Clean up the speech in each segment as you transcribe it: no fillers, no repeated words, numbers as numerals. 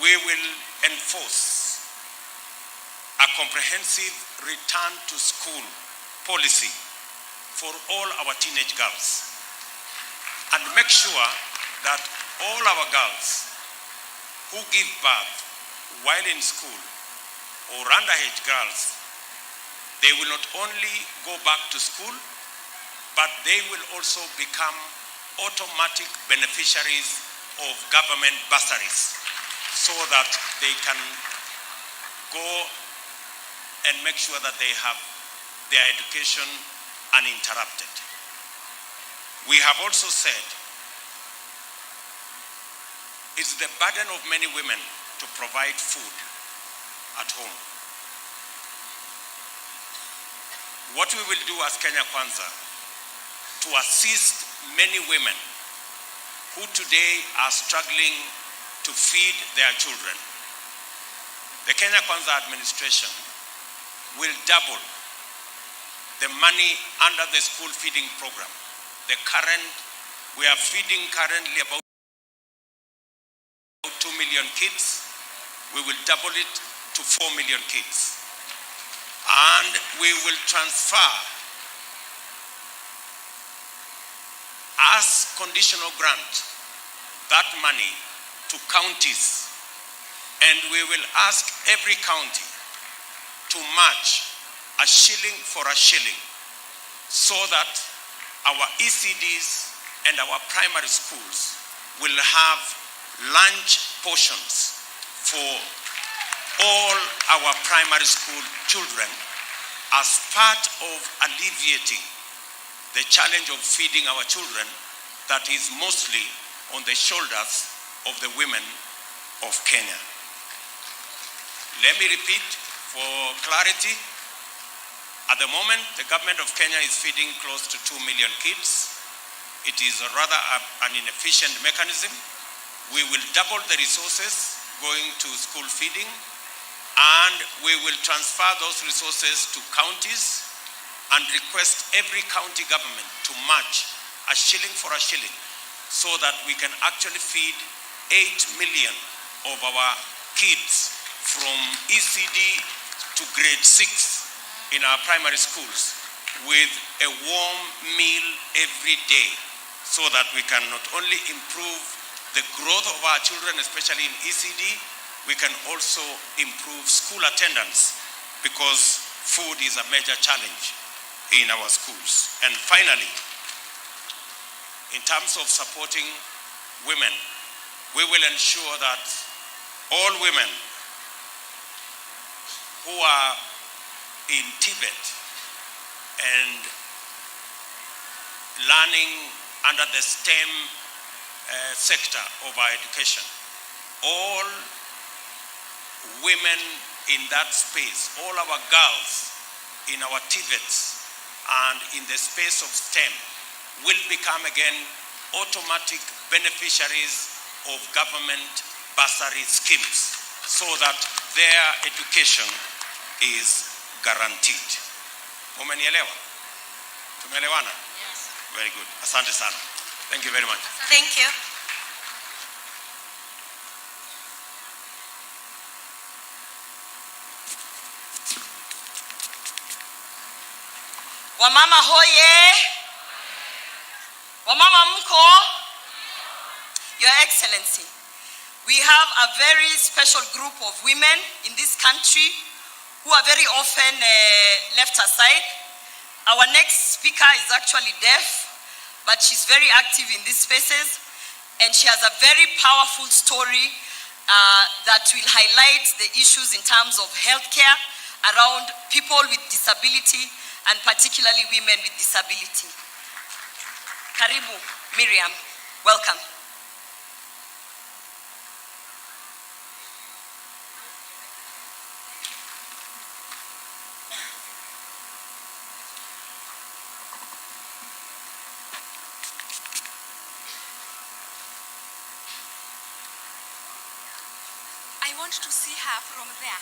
we will enforce a comprehensive return to school policy for all our teenage girls and make sure that all our girls who give birth while in school or underage girls, they will not only go back to school, but they will also become automatic beneficiaries of government bursaries so that they can go and make sure that they have their education uninterrupted. We have also said it's the burden of many women to provide food at home. What we will do as Kenya Kwanza to assist many women who today are struggling to feed their children, the Kenya Kwanza administration will double the money under the school feeding program. We are feeding currently about 2 million kids. We will double it to 4 million kids. And we will transfer as conditional grant that money to counties, and we will ask every county to match a shilling for a shilling so that our ECDs and our primary schools will have lunch portions for all our primary school children as part of alleviating the challenge of feeding our children that is mostly on the shoulders of the women of Kenya. Let me repeat for clarity. At the moment, the government of Kenya is feeding close to 2 million kids. It is rather an inefficient mechanism. We will double the resources going to school feeding, and we will transfer those resources to counties and request every county government to match a shilling for a shilling so that we can actually feed 8 million of our kids from ECD to grade 6 in our primary schools with a warm meal every day so that we can not only improve the growth of our children, especially in ECD, we can also improve school attendance because food is a major challenge in our schools. And finally, in terms of supporting women, we will ensure that all women who are in Tibet and learning under the STEM sector of our education, all women in that space, all our girls in our Tibets and in the space of STEM will become again automatic beneficiaries of government bursary schemes so that their education is guaranteed. Umenielewa? Tumeelewana? Yes. Very good. Asante sana. Thank you very much. Thank you. Wamama hoye. Wamama mko. Your Excellency, we have a very special group of women in this country who are very often left aside. Our next speaker is actually deaf, but she's very active in these spaces, and she has a very powerful story that will highlight the issues in terms of healthcare around people with disability, and particularly women with disability. Karibu, Miriam. Welcome. I want to see her from there.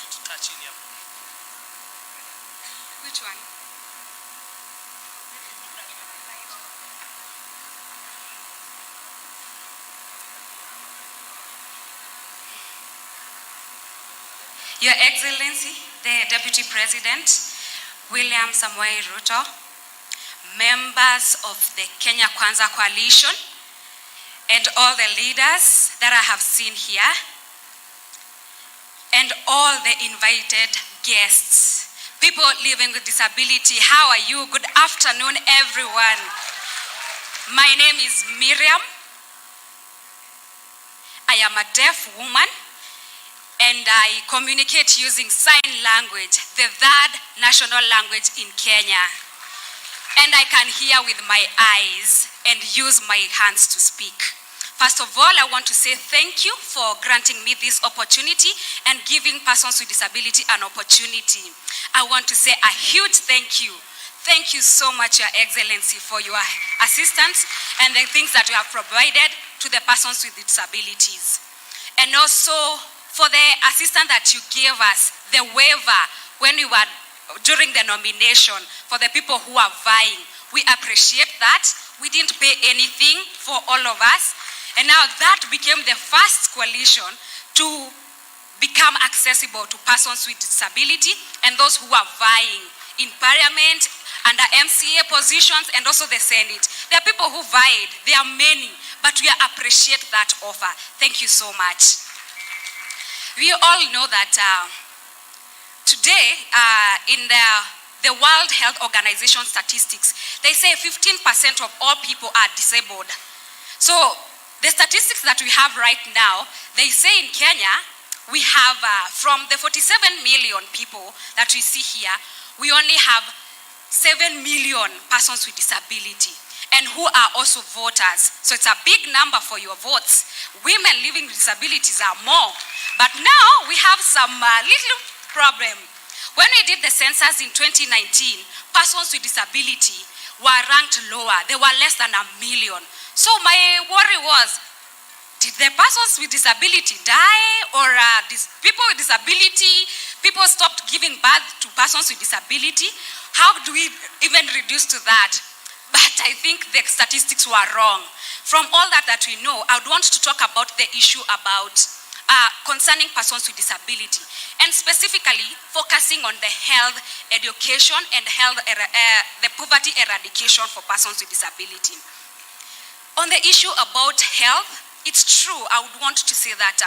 Which one? Your Excellency, the Deputy President William Ruto, members of the Kenya Kwanza coalition, and all the leaders that I have seen here, and all the invited guests, people living with disability, how are you? Good afternoon, everyone. My name is Miriam. I am a deaf woman, and I communicate using sign language, the third national language in Kenya. And I can hear with my eyes and use my hands to speak. First of all, I want to say thank you for granting me this opportunity and giving persons with disability an opportunity. I want to say a huge thank you. Thank you so much, Your Excellency, for your assistance and the things that you have provided to the persons with disabilities. And also for the assistance that you gave us, the waiver when we were during the nomination for the people who are vying. We appreciate that. We didn't pay anything for all of us. And now that became the first coalition to become accessible to persons with disability and those who are vying in parliament, under MCA positions, and also the Senate. There are people who vied. There are many, but we appreciate that offer. Thank you so much. We all know that today in the World Health Organization statistics, they say 15% of all people are disabled. So the statistics that we have right now, they say in Kenya, we have from the 47 million people that we see here, we only have 7 million persons with disability and who are also voters. So it's a big number for your votes. Women living with disabilities are more. But now we have some little problem. When we did the census in 2019, persons with disability were ranked lower. They were less than 1 million. So my worry was, did the persons with disability die, or people with disability, people stopped giving birth to persons with disability? How do we even reduce to that? But I think the statistics were wrong. From all that we know, I would want to talk about the issue about concerning persons with disability, and specifically focusing on the health education and the poverty eradication for persons with disability. On the issue about health, it's true, I would want to say that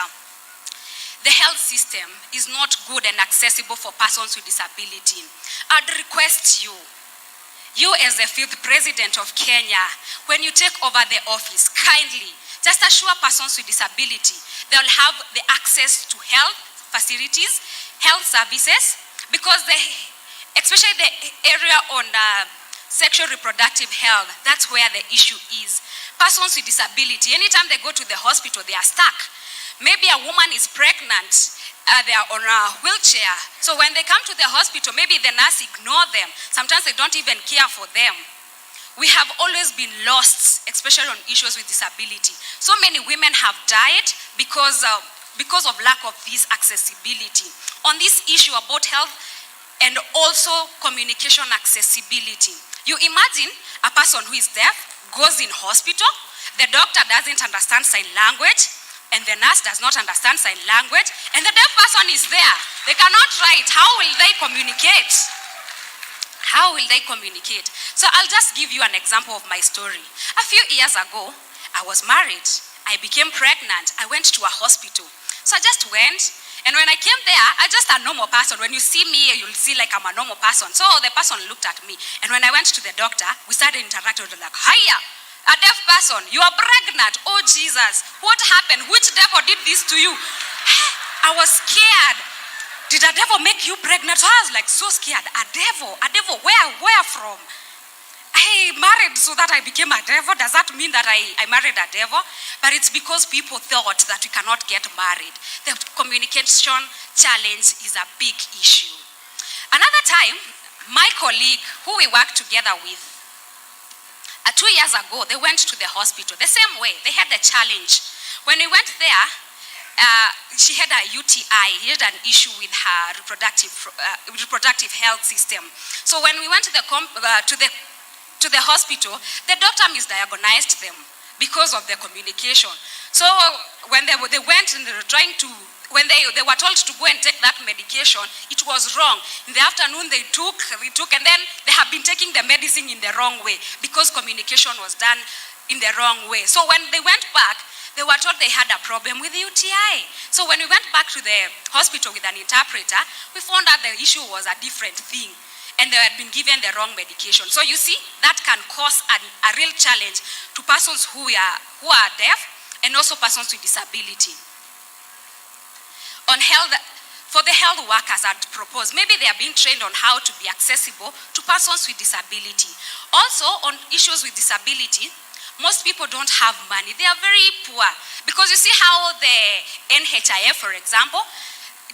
the health system is not good and accessible for persons with disability. I'd request you as the 5th President of Kenya, when you take over the office, kindly just assure persons with disability they'll have the access to health facilities, health services, because especially the area on sexual reproductive health, that's where the issue is. Persons with disability, anytime they go to the hospital, they are stuck. Maybe a woman is pregnant, they are on a wheelchair. So when they come to the hospital, maybe the nurse ignore them. Sometimes they don't even care for them. We have always been lost, especially on issues with disability. So many women have died because of lack of this accessibility. On this issue about health and also communication accessibility, you imagine a person who is deaf goes in hospital, the doctor doesn't understand sign language, and the nurse does not understand sign language, and the deaf person is there. They cannot write. How will they communicate? How will they communicate? So I'll just give you an example of my story. A few years ago, I was married. I became pregnant. I went to a hospital. So I just went, and when I came there, I just a normal person. When you see me, you'll see like I'm a normal person. So the person looked at me, and when I went to the doctor, we started interacting with like, hiya, a deaf person, you are pregnant. Oh Jesus, what happened? Which devil did this to you? I was scared. Did a devil make you pregnant? So I was like so scared. A devil, where from? I married so that I became a devil. Does that mean that I married a devil? But it's because people thought that we cannot get married. The communication challenge is a big issue. Another time, my colleague who we worked together with, 2 years ago, they went to the hospital the same way. They had the challenge. When we went there, she had a UTI. She had an issue with her reproductive health system. So when we went to the hospital, the doctor misdiagnosed them because of their communication. So when they went and they were trying to when they were told to go and take that medication, it was wrong. In the afternoon, they took, and then they have been taking the medicine in the wrong way because communication was done in the wrong way. So when they went back, they were told they had a problem with the UTI. So when we went back to the hospital with an interpreter, we found out the issue was a different thing, and they had been given the wrong medication. So you see, that can cause a real challenge to persons who are deaf and also persons with disability. On health, for the health workers, I'd propose, maybe they are being trained on how to be accessible to persons with disability. Also, on issues with disability, most people don't have money. They are very poor. Because you see how the NHIF, for example,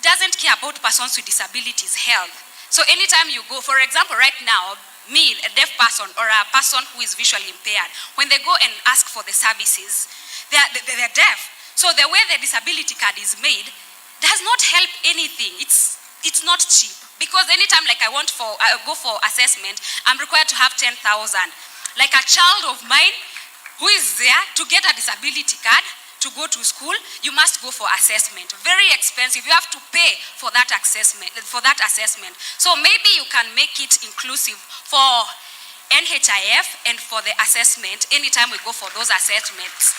doesn't care about persons with disabilities' health. So anytime you go, for example, right now, me, a deaf person or a person who is visually impaired, when they go and ask for the services, they're deaf. So the way the disability card is made does not help anything. It's not cheap. Because anytime like I go for assessment, I'm required to have 10,000. Like a child of mine who is there to get a disability card, to go to school, you must go for assessment. Very expensive. You have to pay for that assessment. So maybe you can make it inclusive for NHIF and for the assessment anytime we go for those assessments.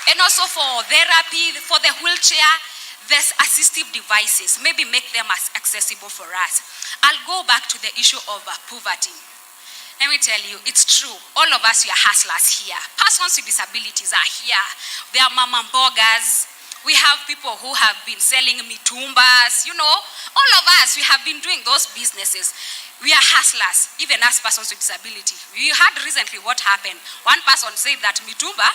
And also for therapy, for the wheelchair, there's assistive devices. Maybe make them as accessible for us. I'll go back to the issue of poverty. Let me tell you, it's true. All of us, we are hustlers here. Persons with disabilities are here. They are mama mbogas. We have people who have been selling mitumbas. You know, all of us, we have been doing those businesses. We are hustlers, even as persons with disability. We heard recently what happened. One person said that mitumba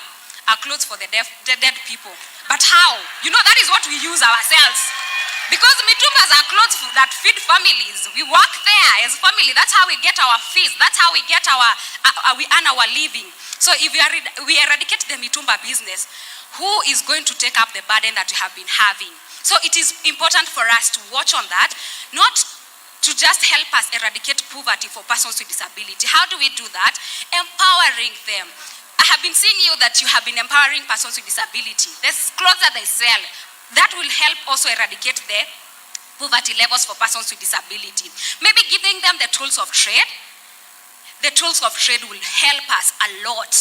are clothes for the dead people. But how? You know, that is what we use ourselves. Because mitumbas are clothes that feed families. We work there as family. That's how we get our fees. That's how we get we earn our living. So if we eradicate the mitumba business, who is going to take up the burden that we have been having? So it is important for us to watch on that, not to just help us eradicate poverty for persons with disability. How do we do that? Empowering them. I have been seeing you that you have been empowering persons with disability. There's clothes that they sell. That will help also eradicate the poverty levels for persons with disability. Maybe giving them the tools of trade. The tools of trade will help us a lot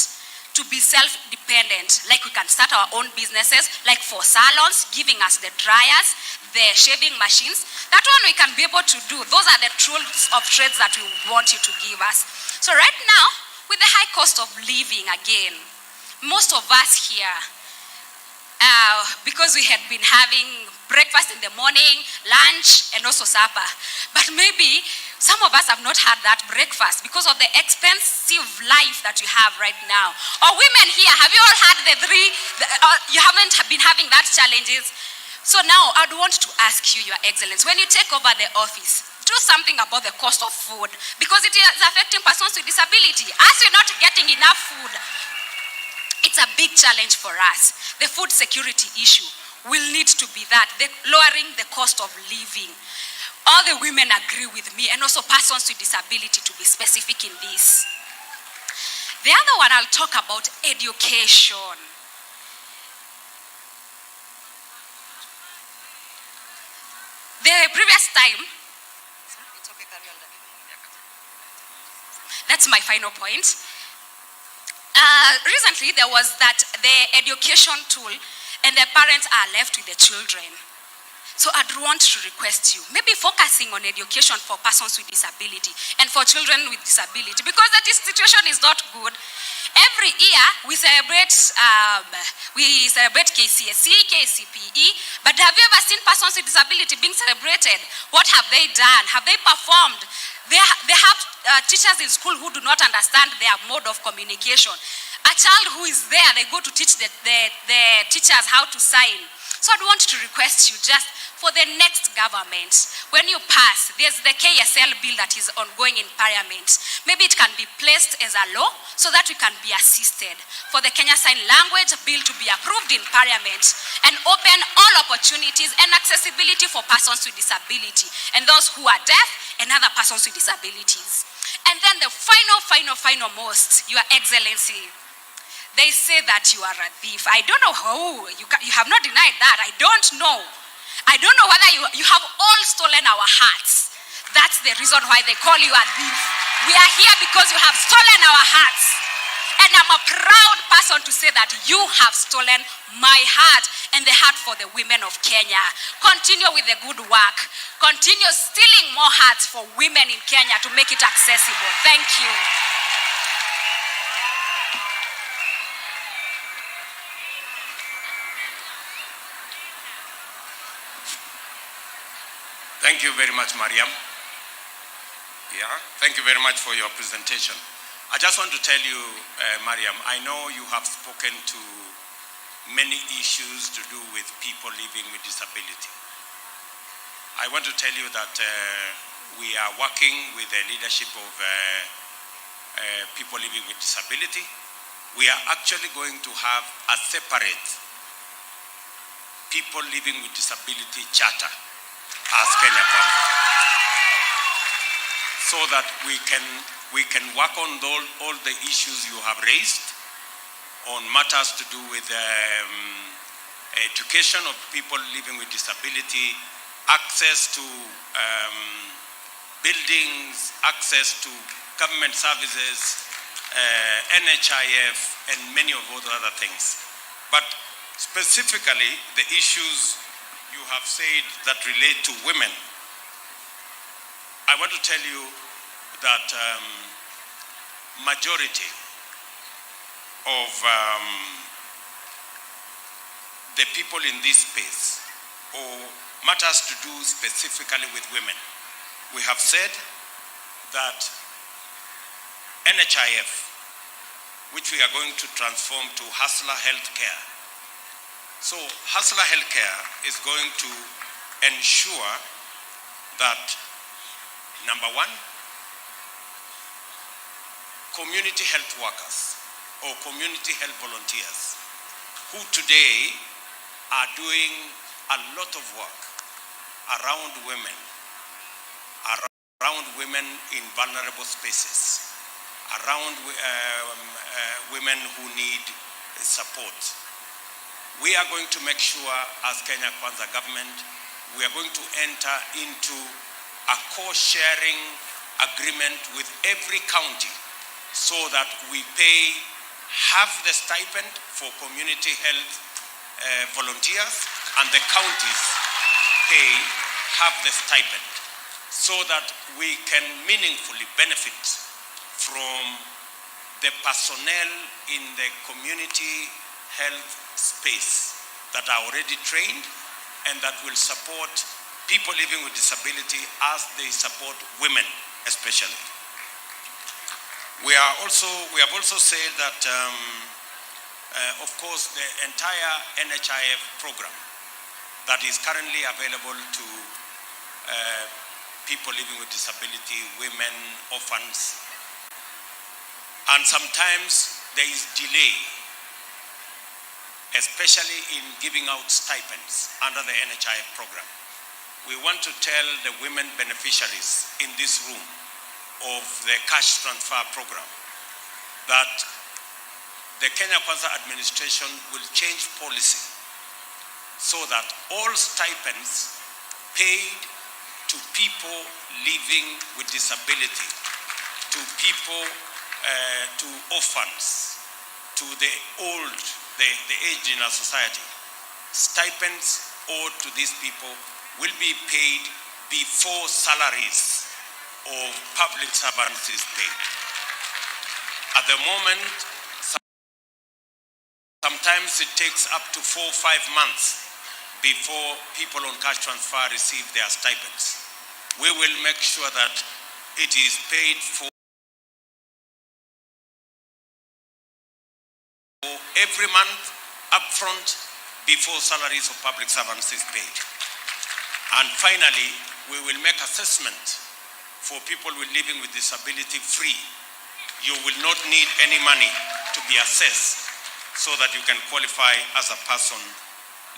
to be self-dependent. Like we can start our own businesses, like for salons, giving us the dryers, the shaving machines. That one we can be able to do. Those are the tools of trades that we want you to give us. So right now, with the high cost of living again, most of us here, because we had been having breakfast in the morning, lunch, and also supper. But maybe some of us have not had that breakfast because of the expensive life that you have right now. Or women here, have you all had you haven't been having that challenges? So now I'd want to ask you, Your Excellency, when you take over the office, do something about the cost of food because it is affecting persons with disability. As we're not getting enough food, it's a big challenge for us. The food security issue will need to be that, lowering the cost of living. All the women agree with me, and also persons with disability, to be specific in this. The other one I'll talk about, education. The previous time, that's my final point. Recently, there was that the education tool and the parents are left with the children. So I'd want to request you, maybe focusing on education for persons with disability and for children with disability, because that situation is not good. Every year we celebrate KCSE, KCPE, but have you ever seen persons with disability being celebrated? What have they done? Have they performed? They have teachers in school who do not understand their mode of communication. A child who is there, they go to teach the teachers how to sign. So I'd want to request you just for the next government, when you pass, there's the KSL bill that is ongoing in Parliament. Maybe it can be placed as a law so that we can be assisted for the Kenya Sign Language bill to be approved in Parliament and open all opportunities and accessibility for persons with disability and those who are deaf and other persons with disabilities. And then the final most, Your Excellency, they say that you are a thief. I don't know how. You have not denied that. I don't know. I don't know whether you have all stolen our hearts. That's the reason why they call you a thief. We are here because you have stolen our hearts. And I'm a proud person to say that you have stolen my heart and the heart for the women of Kenya. Continue with the good work. Continue stealing more hearts for women in Kenya to make it accessible. Thank you. Thank you very much, Mariam. Yeah, thank you very much for your presentation. I just want to tell you, Mariam, I know you have spoken to many issues to do with people living with disability. I want to tell you that we are working with the leadership of people living with disability. We are actually going to have a separate people living with disability charter as Kenya Kwanza, so that we can work on all the issues you have raised on matters to do with education of people living with disability, access to buildings, access to government services, NHIF, and many of those other things. But specifically, the issues you have said that relate to women, I want to tell you that majority of the people in this space, or matters to do specifically with women, we have said that NHIF, which we are going to transform to Hustler Healthcare. So Hustler Healthcare is going to ensure that, number one, community health workers or community health volunteers who today are doing a lot of work around women in vulnerable spaces, around women who need support. We are going to make sure, as Kenya Kwanza government, we are going to enter into a co-sharing agreement with every county so that we pay half the stipend for community health volunteers and the counties pay half the stipend, so that we can meaningfully benefit from the personnel in the community health space that are already trained and that will support people living with disability as they support women especially. We have also said that, of course, the entire NHIF program that is currently available to people living with disability, women, orphans, and sometimes there is delay, especially in giving out stipends under the NHIF program. We want to tell the women beneficiaries in this room of the cash transfer program that the Kenya Kwanza administration will change policy so that all stipends paid to people living with disability, to people, to orphans, to the old, the aged in our society, stipends owed to these people will be paid before salaries of public servants is paid. At the moment, sometimes it takes up to 4 or 5 months before people on cash transfer receive their stipends. We will make sure that it is paid for every month upfront before salaries of public servants is paid. And finally, we will make assessment for people living with disability free. You will not need any money to be assessed so that you can qualify as a person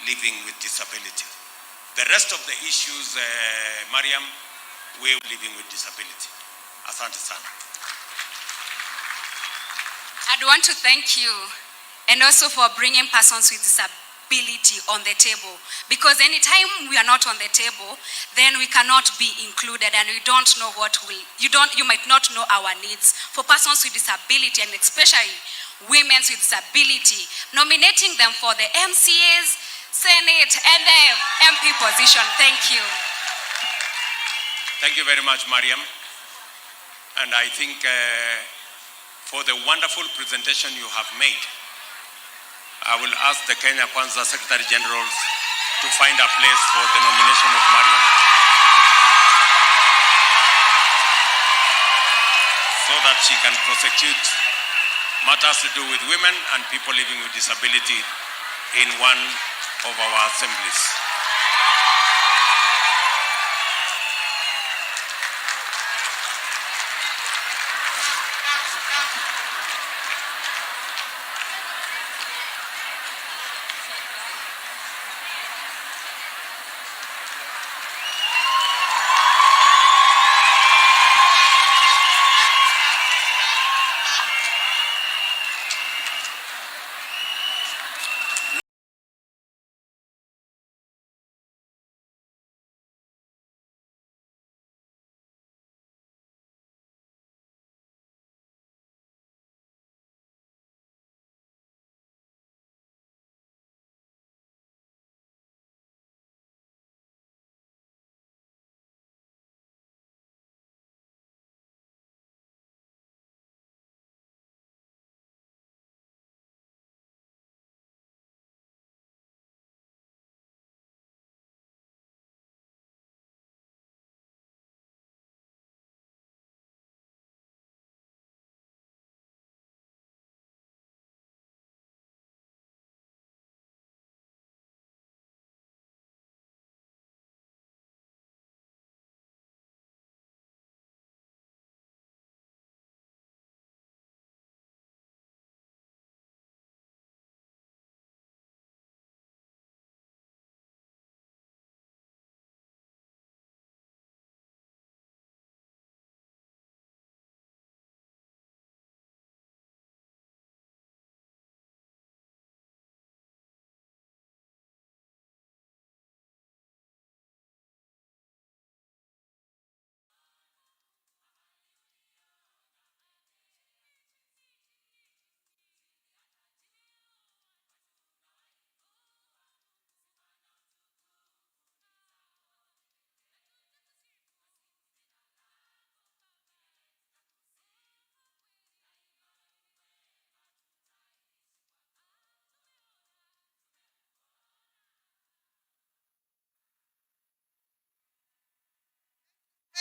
living with disability. The rest of the issues, Mariam, we're living with disability. Asante sana. I'd want to thank you, and also for bringing persons with ability on the table. Because anytime we are not on the table, then we cannot be included, and we don't know you might not know our needs for persons with disability, and especially women with disability, nominating them for the MCAs, Senate, and the MP position. Thank you. Thank you very much, Mariam. And I think for the wonderful presentation you have made, I will ask the Kenya Kwanza Secretary Generals to find a place for the nomination of Mariam, so that she can prosecute matters to do with women and people living with disability in one of our assemblies.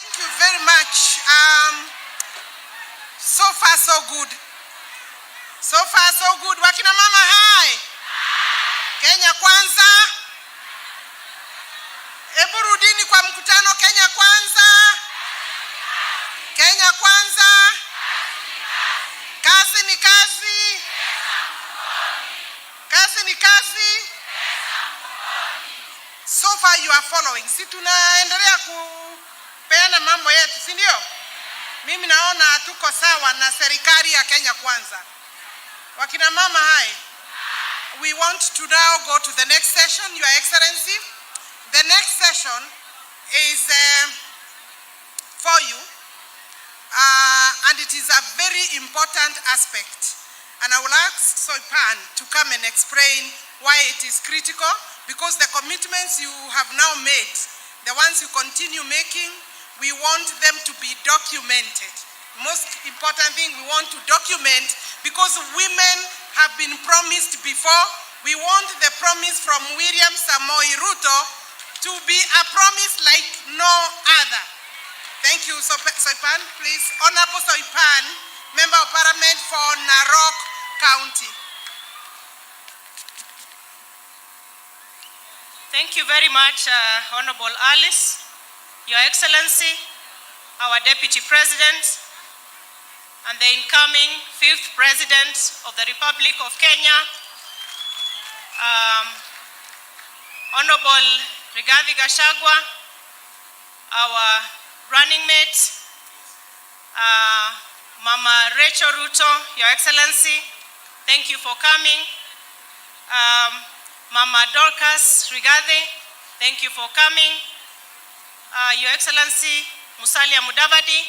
Thank you very much. So far so good. So far so good. Wakina mama hai. Kenya Kwanza. Hebu rudini kwa mkutano. Kenya Kwanza. Kenya Kwanza. Kazi ni kazi. Kazi ni kazi. So far you are following. Si tunaendelea kupeana mambo yetu, si ndio? Mimi naona tuko sawa na serikali ya Kenya Kwanza. Wakina mama hai. We want to now go to the next session, Your Excellency. The next session is for you, and it is a very important aspect. And I will ask Soipan to come and explain why it is critical, because the commitments you have now made, the ones you continue making, we want them to be documented. Most important thing, we want to document, because women have been promised before. We want the promise from William Ruto to be a promise like no other. Thank you, Soipan. Please, Honorable Soipan, Member of Parliament for Narok County. Thank you very much, Honorable Alice, Your Excellency, our Deputy President, and the incoming 5th President of the Republic of Kenya, Honorable Rigathi Gachagua, our running mate, Mama Rachel Ruto, Your Excellency, thank you for coming. Mama Dorcas Rigathi, thank you for coming. Your Excellency Musalia Mudavadi,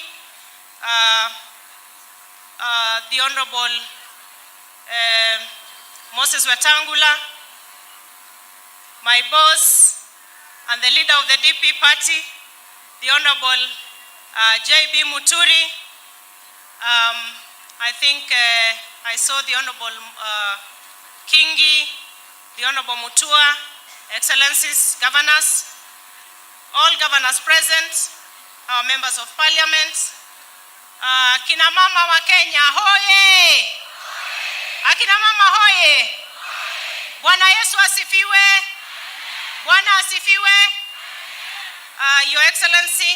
the Honorable Moses Wetangula, my boss and the leader of the DP party, the Honorable JB Muturi. I think I saw the Honorable Kingi, the Honorable Mutua, Excellencies, Governors, all governors present, our members of parliament, kina mama wa Kenya, hoye! Akina mama hoye! Bwana Yesu asifiwe! Bwana asifiwe! Your Excellency,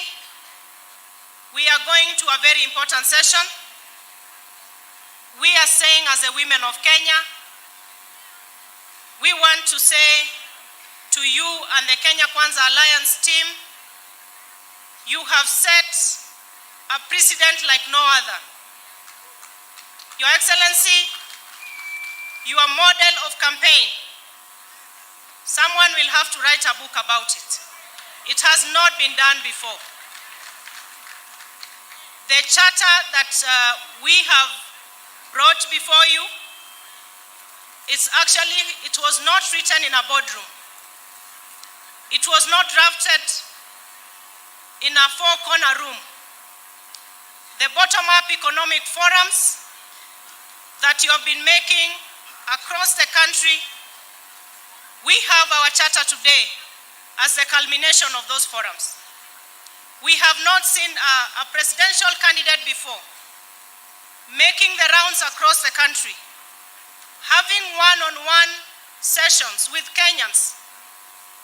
we are going to a very important session. We are saying as the women of Kenya, we want to say to you and the Kenya Kwanza Alliance team, you have set a precedent like no other. Your Excellency, you are model of campaign. Someone will have to write a book about it. It has not been done before. The charter that we have brought before you, it was not written in a boardroom. It was not drafted in a four-corner room. The bottom-up economic forums that you have been making across the country, we have our charter today as the culmination of those forums. We have not seen a presidential candidate before making the rounds across the country, having one-on-one sessions with Kenyans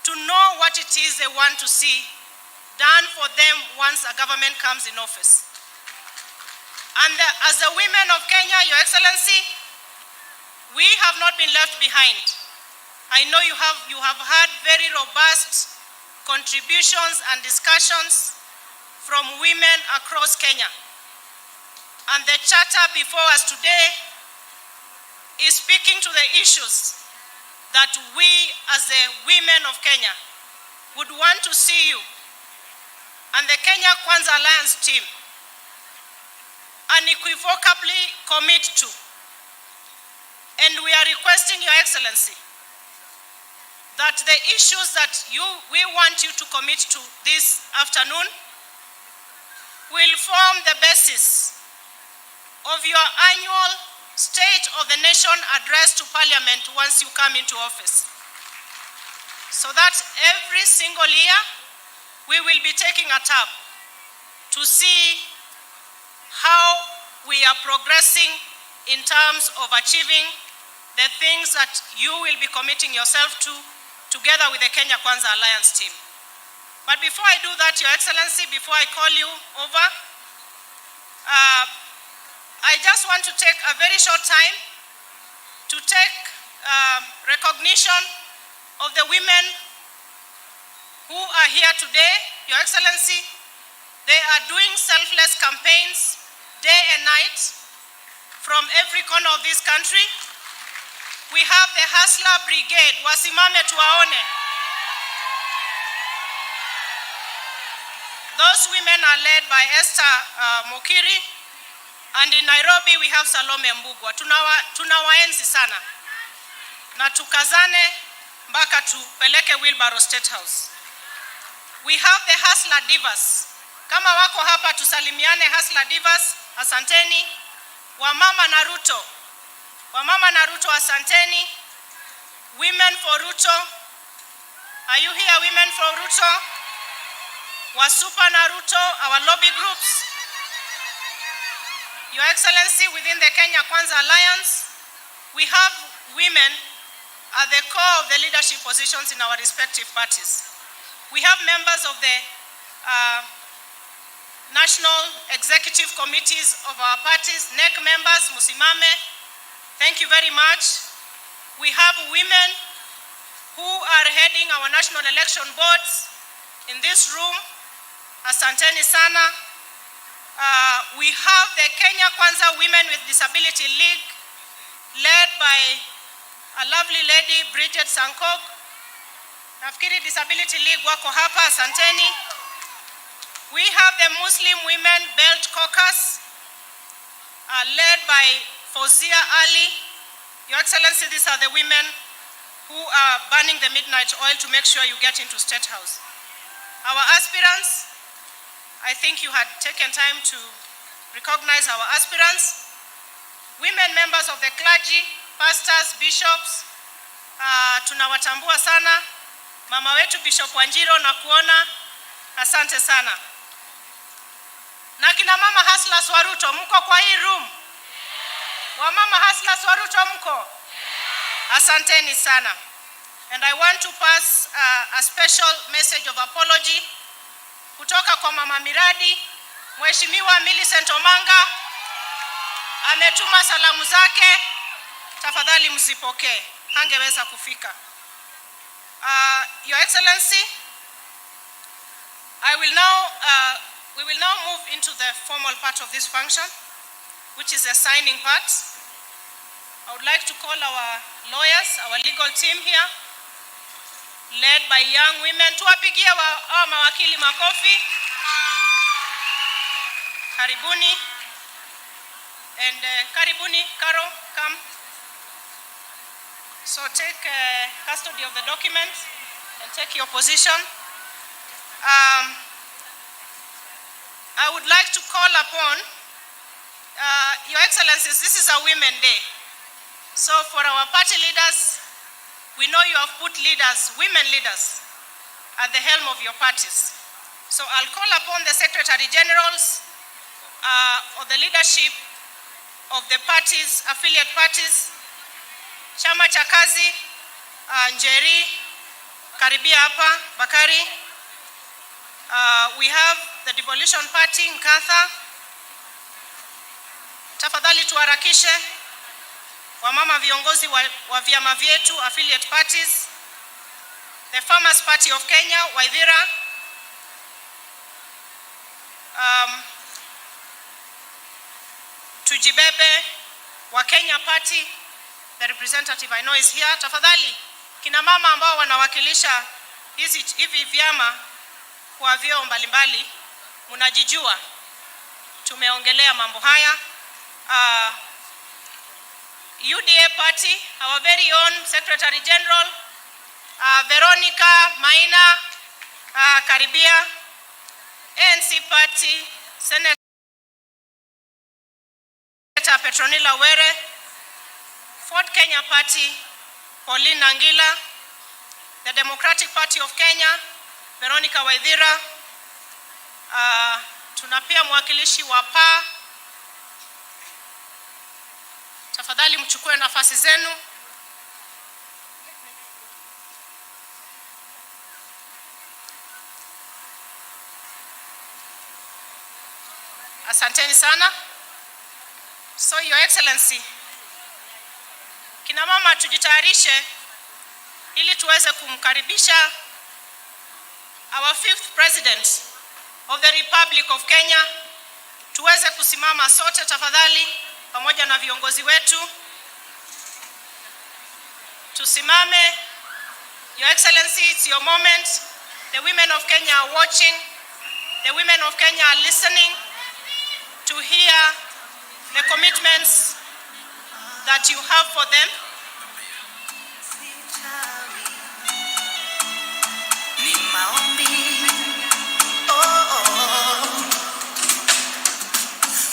to know what it is they want to see done for them once a government comes in office. And as the women of Kenya, Your Excellency, we have not been left behind. I know you have had very robust contributions and discussions from women across Kenya. And the charter before us today is speaking to the issues that we as the women of Kenya would want to see you and the Kenya Kwanza Alliance team unequivocally commit to. And we are requesting Your Excellency that the issues that we want you to commit to this afternoon will form the basis of your annual State of the Nation address to Parliament once you come into office. So that every single year we will be taking a tab to see how we are progressing in terms of achieving the things that you will be committing yourself to together with the Kenya Kwanza Alliance team. But before I do that, Your Excellency, before I call you over, I just want to take a very short time to take recognition of the women who are here today. Your Excellency, they are doing selfless campaigns day and night from every corner of this country. We have the Hustler Brigade, wasimame tuwaone. Those women are led by Esther Mokiri, and in Nairobi we have Salome Mbugwa. Tunawaenzi sana. Na tukazane mpaka tupeleke wheelbarrow State House. We have the Hustler Divas. Kama wako hapa tusalimiane Hustler Divas, asanteni. Wamama na Ruto. Wamama na Ruto, asanteni. Women for Ruto. Are you here, Women for Ruto? Wasupa na Ruto, our lobby groups. Your Excellency, within the Kenya Kwanza Alliance, we have women at the core of the leadership positions in our respective parties. We have members of the national executive committees of our parties, NEC members, Musimame, thank you very much. We have women who are heading our national election boards in this room, asanteni sana. We have the Kenya Kwanza Women with Disability League, led by a lovely lady, Bridget Sankok. Nafikiri Disability League wako hapa, asanteni. We have the Muslim Women Belt Caucus, led by Fauzia Ali. Your Excellency, these are the women who are burning the midnight oil to make sure you get into State House. Our aspirants, I think you had taken time to recognize our aspirants. Women members of the clergy, pastors, bishops, tunawatambua sana. Mama wetu Bishop Wanjiro na kuona, asante sana. Na kina mama hustlers wa Ruto, mko kwa hii room? Wa mama hustlers wa Ruto mko? Asanteni sana. And I want to pass a special message of apology kutoka kwa mama miradi, Mheshimiwa Millicent Omanga. Ametuma salamu zake, tafadhali msipokee, hangeweza kufika. Your Excellency, we will now move into the formal part of this function, which is the signing part. I would like to call our lawyers, our legal team here, led by young women. Tuwapigie hawa mawakili makofi. Karibuni. And karibuni, Karo, come. So take custody of the documents and take your position. I would like to call upon Your Excellencies, this is a Women Day. So for our party leaders, we know you have put leaders, women leaders, at the helm of your parties. So I'll call upon the Secretary Generals or the leadership of the parties, affiliate parties, Chama cha Kazi, Njeri, karibia hapa, Bakari. We have the Devolution Party, Nkatha. Tafadhali tuharakishe. Wamama viongozi wa vyama vyetu, affiliate parties. The Farmers Party of Kenya, Waithira. Tujibebe wa Kenya Party. The representative I know is here. Tafadhali, kina mama ambao wanawakilisha hivi vyama kwa vyeo mbalimbali, mnajijua. Tumeongelea mambo haya. UDA Party, our very own Secretary General, Veronica Maina, karibia. ANC Party, Senator Petronila Were. Ford Kenya Party, Pauline Nangila. The Democratic Party of Kenya, Veronica Waithira. Tunapia mwakilishi wa PA. Tafadhali mchukue nafasi zenu. Asanteni sana. So Your Excellency, kina mama tujitayarishe ili tuweze kumkaribisha our 5th President of the Republic of Kenya. Tuweze kusimama sote tafadhali pamoja na viongozi wetu. Tusimame. Your Excellency, it's your moment. The women of Kenya are watching. The women of Kenya are listening to hear the commitments that you have for them.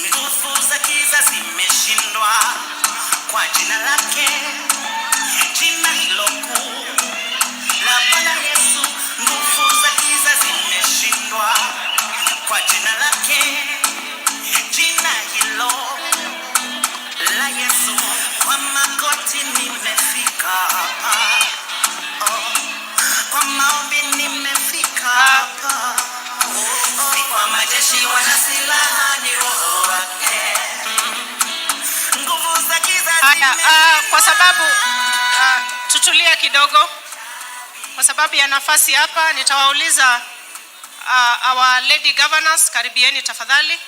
Nguvu za giza zimeshindwa kwa jina lake, jina hilo kuu la Bwana Yesu. Nguvu za giza zimeshindwa kwa jina lake, jina hilo la Yesu. Kwa magoti nimefika hapa, kwa maombi nimefika hapa, kwa majeshi wana silaha ni roho wake. Nguvu za giza zimeshindwa. Kwa sababu tutulia kidogo, kwa sababu ya nafasi hapa, nitawauliza our lady governors, karibieni tafadhali.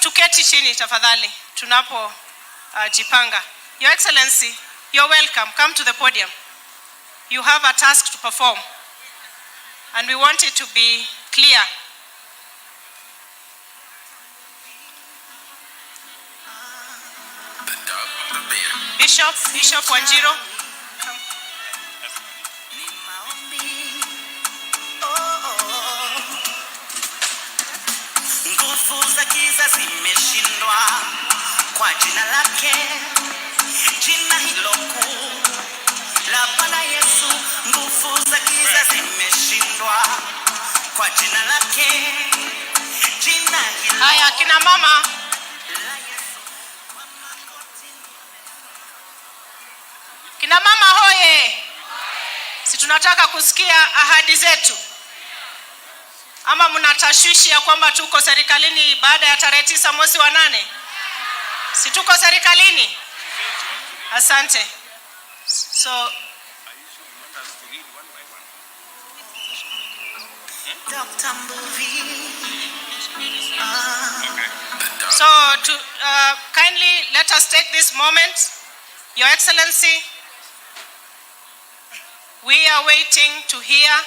Tuketi chini tafadhali tunapo jipanga. Your Excellency, You're welcome. Come to the podium. You have a task to perform, and we want it to be clear. Bishop Wanjiro. Nguvu za giza zimeshindwa kwa jina lake, jina hilo kuu la Bwana Yesu. Nguvu za giza zimeshindwa kwa jina lake, jina hilo. Haya, kina mama. Kina mama hoye. Si tunataka kusikia ahadi zetu? Ama mnatashwishi ya kwamba tuko serikalini baada ya tarehe 9 mwezi wa 8? Si tuko serikalini? Asante. So to kindly let us take this moment. Your Excellency, we are waiting to hear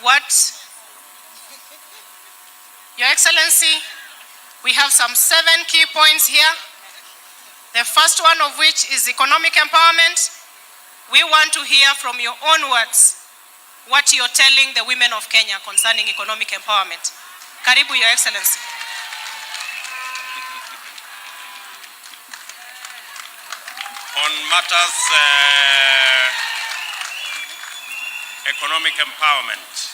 what, Your Excellency, we have some 7 key points here. The first one of which is economic empowerment. We want to hear from your own words what you're telling the women of Kenya concerning economic empowerment. Karibu, Your Excellency. On matters economic empowerment,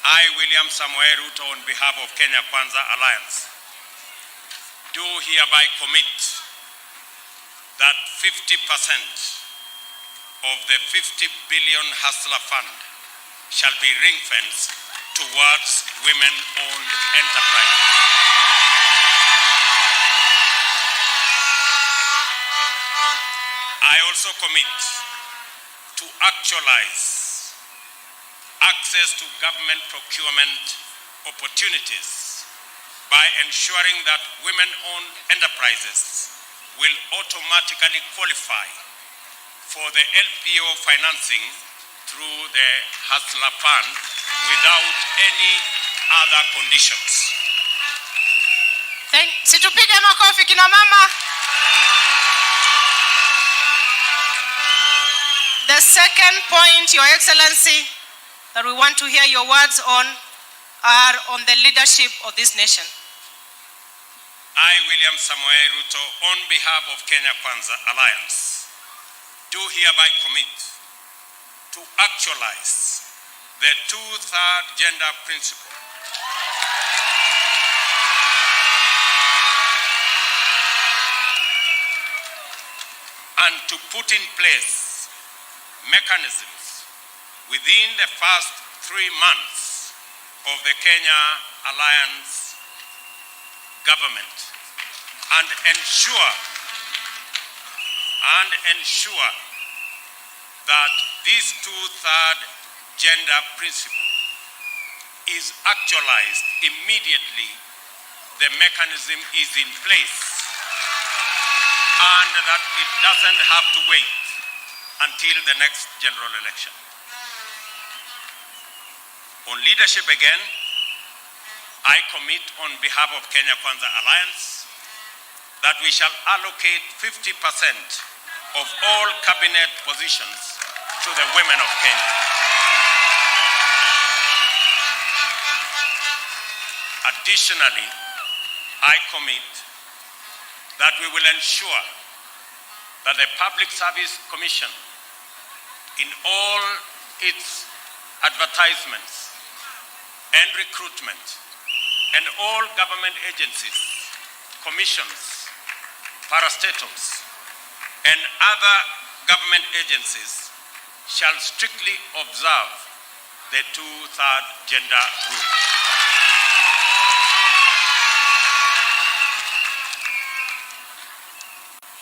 I, William Ruto, on behalf of Kenya Kwanza Alliance, do hereby commit that 50% of the 50 billion Hustler Fund shall be ring-fenced towards women-owned enterprises. I also commit to actualize access to government procurement opportunities by ensuring that women-owned enterprises will automatically qualify for the LPO financing through the Hustler Fund without any other conditions. Situpige makofi kina mama. The second point, Your Excellency, that we want to hear your words on are on the leadership of this nation. I, William Ruto, on behalf of Kenya Kwanza Alliance, do hereby commit to actualize the 2/3 gender principle and to put in place mechanisms within the first 3 months of the Kenya Alliance government and ensure that this 2/3 gender principle is actualized immediately the mechanism is in place, and that it doesn't have to wait until the next general election. On leadership again, I commit on behalf of Kenya Kwanza Alliance that we shall allocate 50% of all cabinet positions to the women of Kenya. Additionally, I commit that we will ensure that the Public Service Commission, in all its advertisements and recruitment, and all government agencies, commissions, parastatals, and other government agencies shall strictly observe the 2/3 gender rule.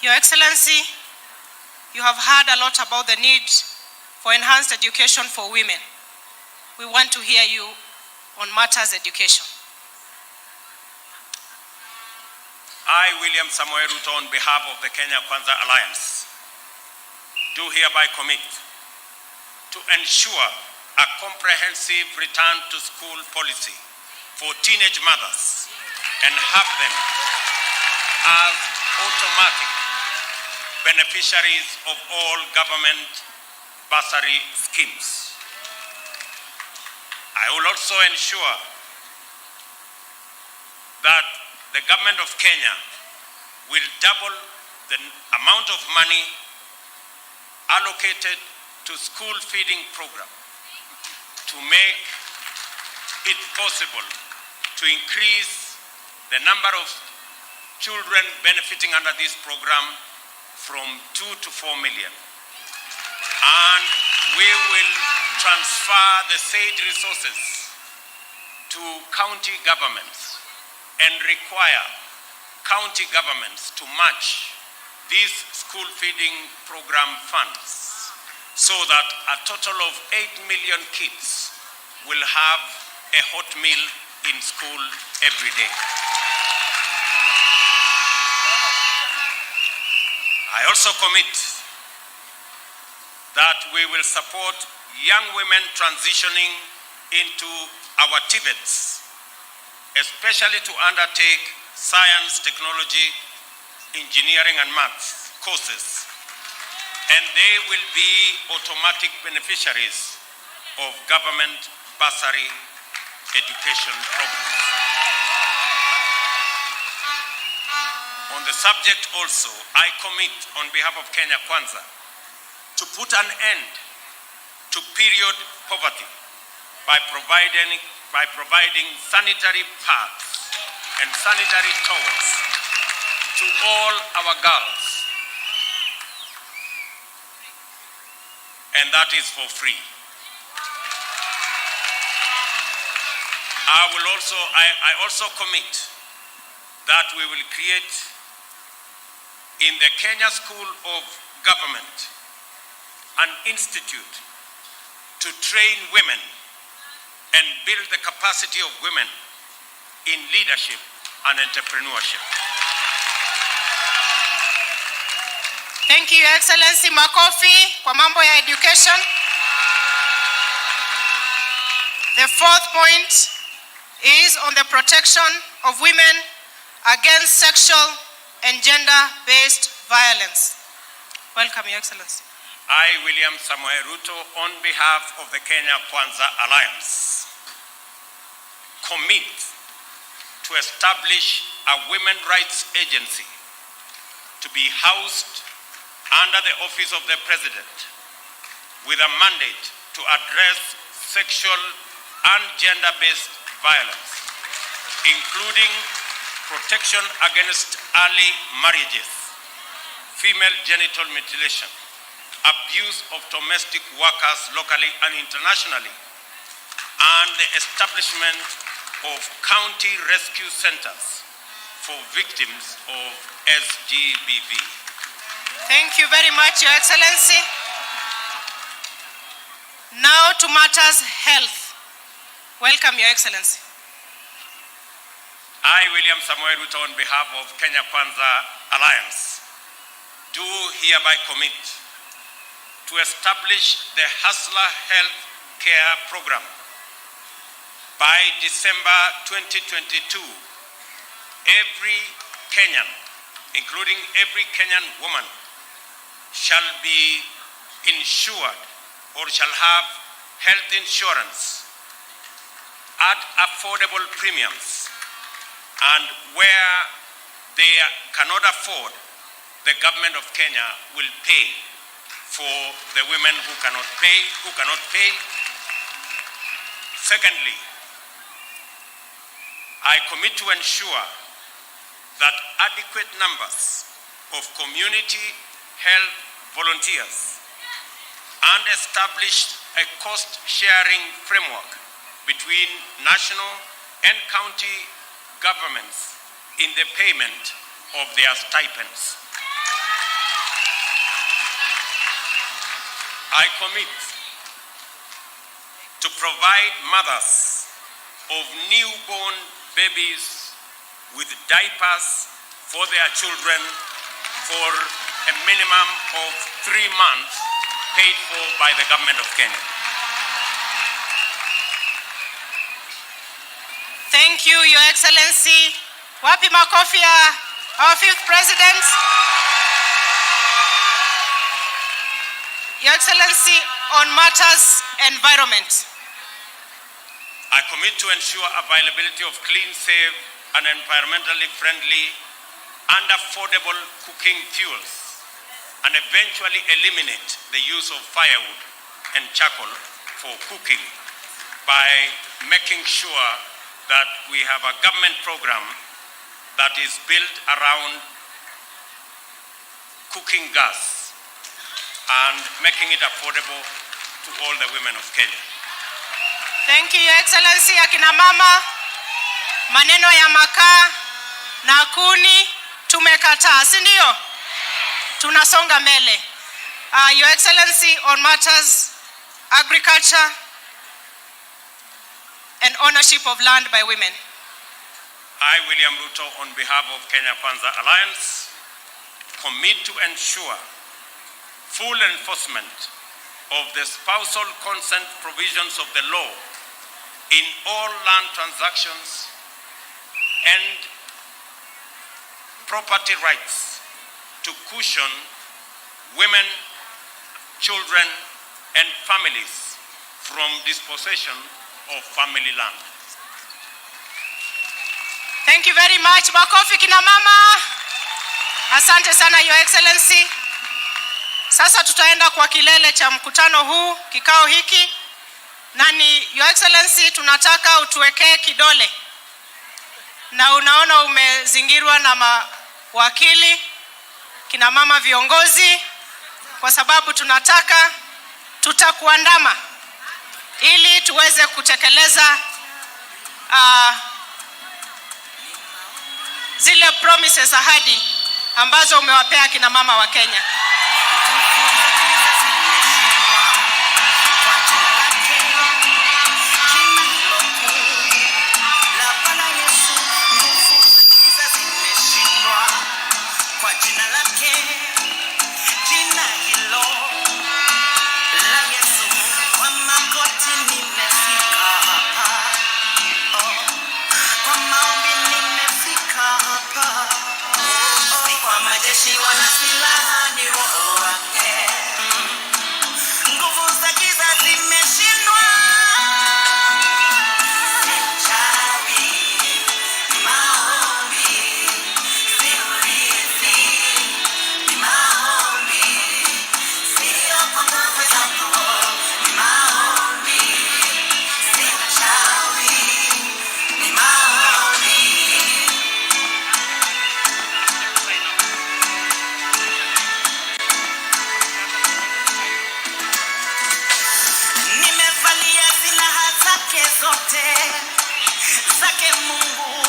Your Excellency, you have heard a lot about the need for enhanced education for women. We want to hear you on matters education. I, William Ruto, on behalf of the Kenya Kwanza Alliance, do hereby commit to ensure a comprehensive return to school policy for teenage mothers and have them as automatic beneficiaries of all government bursary schemes. I will also ensure that the government of Kenya will double the amount of money allocated to school feeding program to make it possible to increase the number of children benefiting under this program from 2 to 4 million. And we will transfer the said resources to county governments and require county governments to match these school feeding program funds so that a total of 8 million kids will have a hot meal in school every day. I also commit that we will support young women transitioning into our TVETs, especially to undertake science, technology, engineering and maths courses, and they will be automatic beneficiaries of government bursary education programs. On the subject also, I commit on behalf of Kenya Kwanza to put an end to period poverty by providing sanitary pads and sanitary towels to all our girls, and that is for free. I also commit that we will create in the Kenya School of Government an institute to train women and build the capacity of women in leadership and entrepreneurship. Thank you, Your Excellency. Makofi kwa mambo ya education. The fourth point is on the protection of women against sexual and gender-based violence. Welcome, Your Excellency. I, William Ruto, on behalf of the Kenya Kwanza Alliance, commit to establish a women's rights agency to be housed under the office of the President with a mandate to address sexual and gender-based violence, including protection against early marriages, female genital mutilation, abuse of domestic workers locally and internationally, and the establishment of county rescue centers for victims of SGBV. Thank you very much, Your Excellency. Now to matters health. Welcome, Your Excellency. I, William Ruto, on behalf of Kenya Kwanza Alliance, do hereby commit to establish the Hustler Health Care Program. By December 2022, every Kenyan, including every Kenyan woman, shall be insured or shall have health insurance at affordable premiums, and where they cannot afford, the government of Kenya will pay for the women who cannot pay. Secondly, I commit to ensure that adequate numbers of community health volunteers and establish a cost-sharing framework between national and county governments in the payment of their stipends. I commit to provide mothers of newborn babies with diapers, for their children for a minimum of 3 months paid for by the government of Kenya. Thank you, Your Excellency. Wapi makofi ya our 5th President. Your Excellency, on matters environment. I commit to ensure availability of clean, safe, and environmentally friendly and affordable cooking fuels, and eventually eliminate the use of firewood and charcoal for cooking by making sure that we have a government program that is built around cooking gas and making it affordable to all the women of Kenya. Thank you, Your Excellency. Akina mama, maneno ya makaa na kuni tumekataa, si ndio? Tunasonga mbele. Your Excellency, on matters agriculture and ownership of land by women. I, William Ruto, on behalf of Kenya Kwanza Alliance, commit to ensure full enforcement of the spousal consent provisions of the law in all land transactions and property rights to cushion women, children, and families from dispossession of family land. Thank you very much. Makofi kina mama. Asante sana, Your Excellency. Sasa tutaenda kwa kilele cha mkutano huu, kikao hiki. Nani, Your Excellency, tunataka utuwekee kidole. Na unaona umezingirwa na mawakili, kina mama viongozi, kwa sababu tunataka tutakuandama ili tuweze kutekeleza zile promises, ahadi ambazo umewapea kina mama wa Kenya. Zake Mungu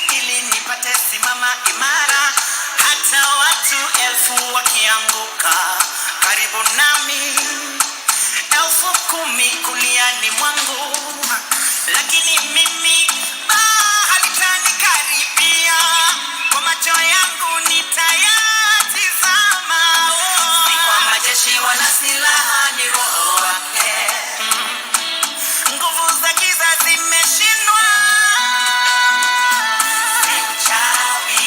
ili nipate simama imara, hata watu 1000 wakianguka karibu nami, 10,000 kuliani mwangu, lakini mimi halitanikaribia. Kwa macho yangu nitayatizama. Si kwa majeshi wala silaha, ni Roho wake. Nguvu za giza zimeshindwa. Si uchawi,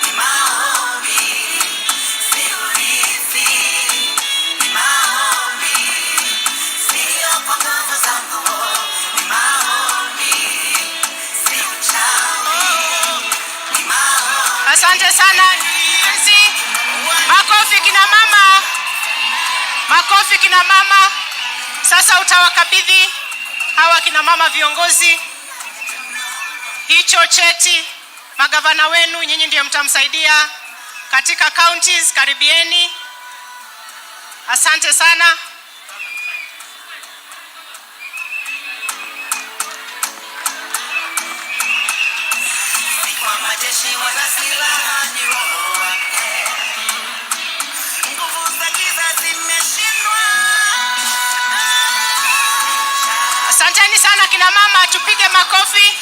ni maombi. Si urithi, ni maombi. Sio kwa nguvu zangu, ni maombi. Si uchawi, ni maombi. Asante sana. Makofi kina mama. Makofi kina mama. Sasa utawakabidhi hawa kina mama viongozi hicho cheti. Magavana wenu, nyinyi ndio mtamsaidia katika counties. Karibieni. Asante sana. Kwa majeshi wala silaha, ni Roho wake. Nguvu za giza zimeshindwa. Asanteni sana kina mama, tupige makofi.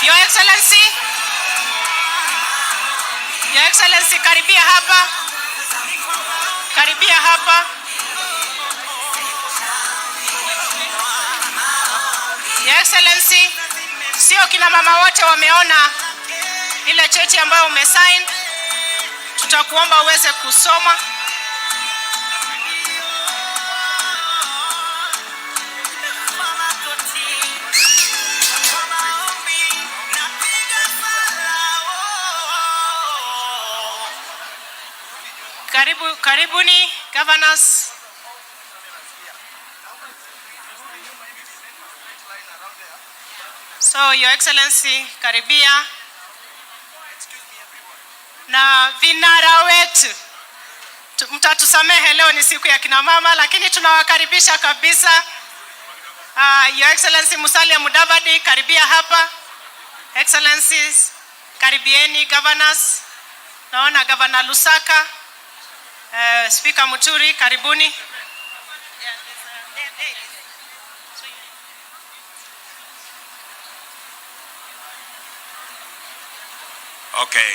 Your Excellency, Your Excellency, karibia hapa. Karibia hapa. Your Excellency, sio kina mama wote wameona ile cheti ambayo umesign. Tutakuomba uweze kusoma. Karibuni governors. So Your Excellency, karibia. Na vinara wetu, mtatusamehe leo ni siku ya kina mama, lakini tunawakaribisha kabisa. Your Excellency Musalia Mudavadi, karibia hapa. Excellencies, karibieni. Governors, naona Governor Lusaka, Speaker Muturi, karibuni. Okay.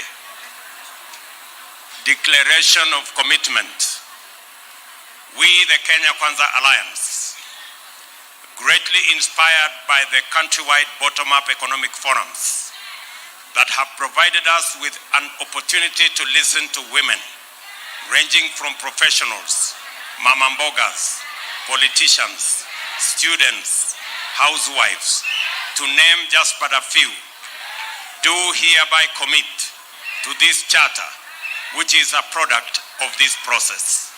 Declaration of commitment. We, the Kenya Kwanza Alliance, greatly inspired by the countrywide bottom-up economic forums that have provided us with an opportunity to listen to women, ranging from professionals, mama mbogas, politicians, students, housewives, to name just but a few, do hereby commit to this charter, which is a product of this process.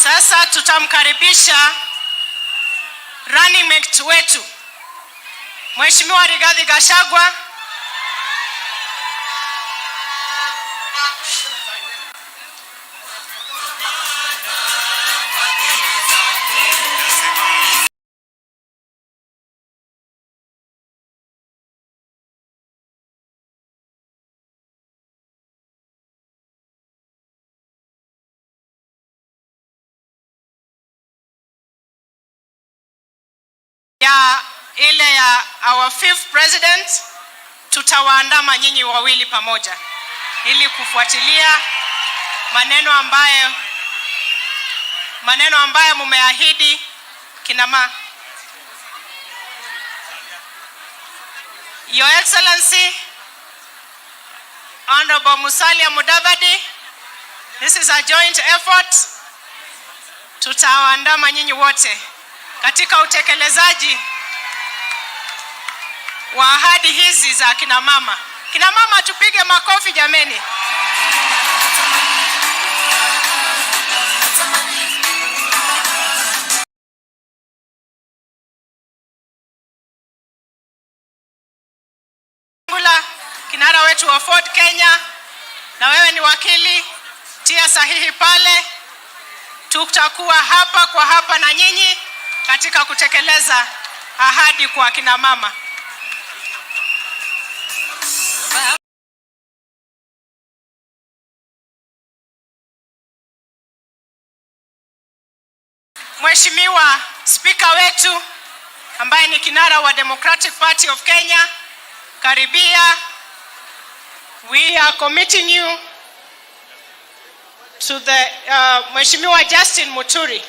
Sasa tutamkaribisha running mate wetu Mheshimiwa Rigathi Gachagua. Ile ya our fifth president, tutawaandama nyinyi wawili pamoja ili kufuatilia maneno ambayo mumeahidi kina mama. Your Excellency Honorable Musalia Mudavadi, this is a joint effort. Tutawaandama nyinyi wote katika utekelezaji wa ahadi hizi za kina mama. Kina mama, tupige makofi jameni. Kinara wetu wa Ford Kenya, na wewe ni wakili, tia sahihi pale. Tutakuwa hapa kwa hapa na nyinyi katika kutekeleza ahadi kwa kina mama. Mheshimiwa Speaker wetu ambaye ni kinara wa Democratic Party of Kenya, karibia. We are committing you to the Mheshimiwa Justin Muturi.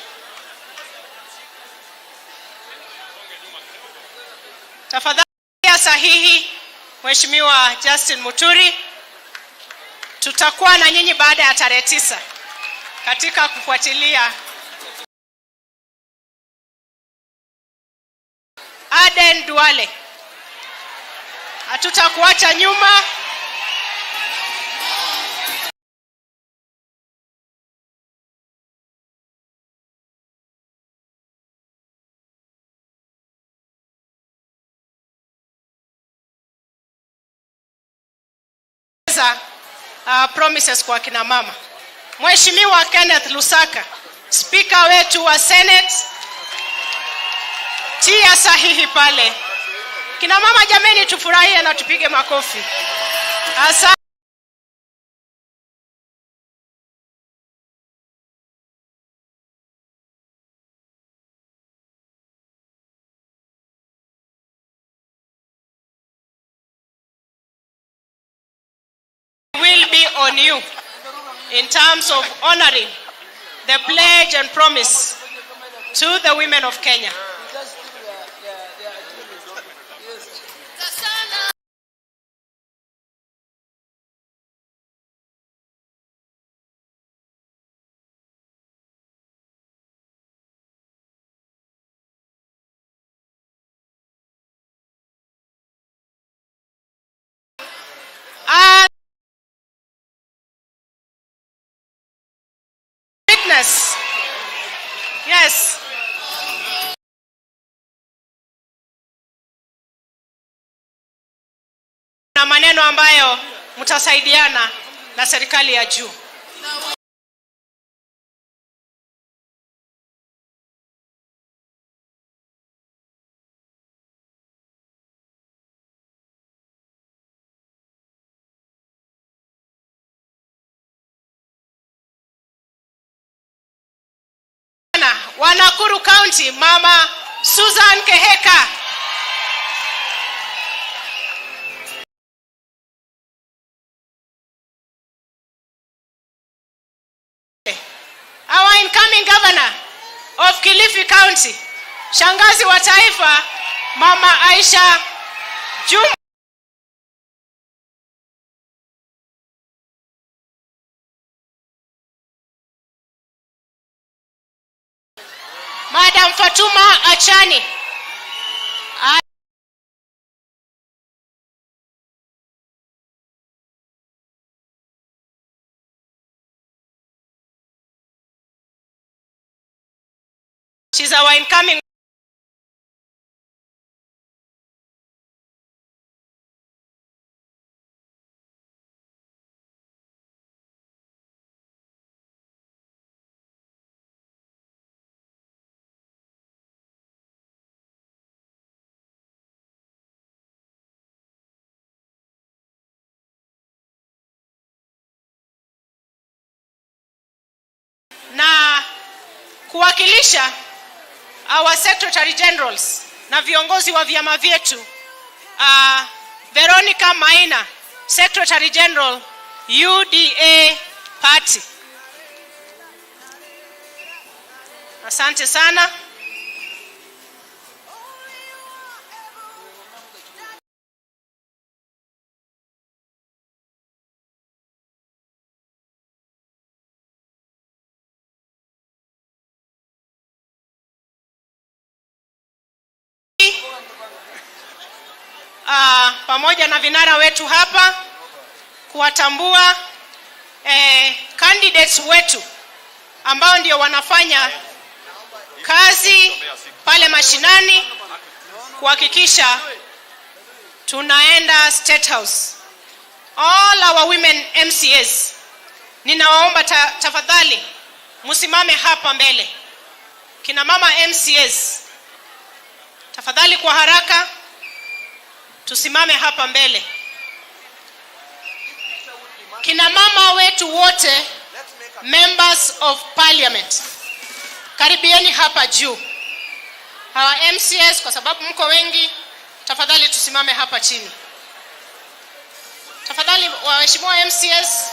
Tafadhali sahihi Mheshimiwa Justin Muturi. Tutakuwa na nyinyi baada ya tarehe 9 katika kufuatilia. Aden Duale, hatutakuacha nyuma. promises kwa kina mama. Mheshimiwa Kenneth Lusaka, Speaker wetu wa Senate, tia sahihi pale. Kina mama jameni, tufurahie na tupige makofi. Asante. Will be on you in terms of honoring the pledge and promise to the women of Kenya. Yes. Na maneno ambayo mtasaidiana na serikali ya juu. wa Nakuru County, Mama Susan Keheka. Our incoming governor of Kilifi County, Shangazi wa Taifa, Mama Aisha Juma. Madam Fatuma Achani. She's our incoming. Na kuwakilisha our secretary generals na viongozi wa vyama vyetu, Veronica Maina, secretary general UDA party. Asante sana. Pamoja na vinara wetu hapa kuwatambua candidates wetu ambao ndio wanafanya kazi pale mashinani kuhakikisha tunaenda State House. All our women MCAs, ninawaomba tafadhali msimame hapa mbele. Kina mama MCAs, tafadhali kwa haraka tusimame hapa mbele. Kina mama wetu wote, members of parliament, karibieni hapa juu. Hawa MCAs, kwa sababu mko wengi, tafadhali tusimame hapa chini. Tafadhali waheshimiwa MCAs,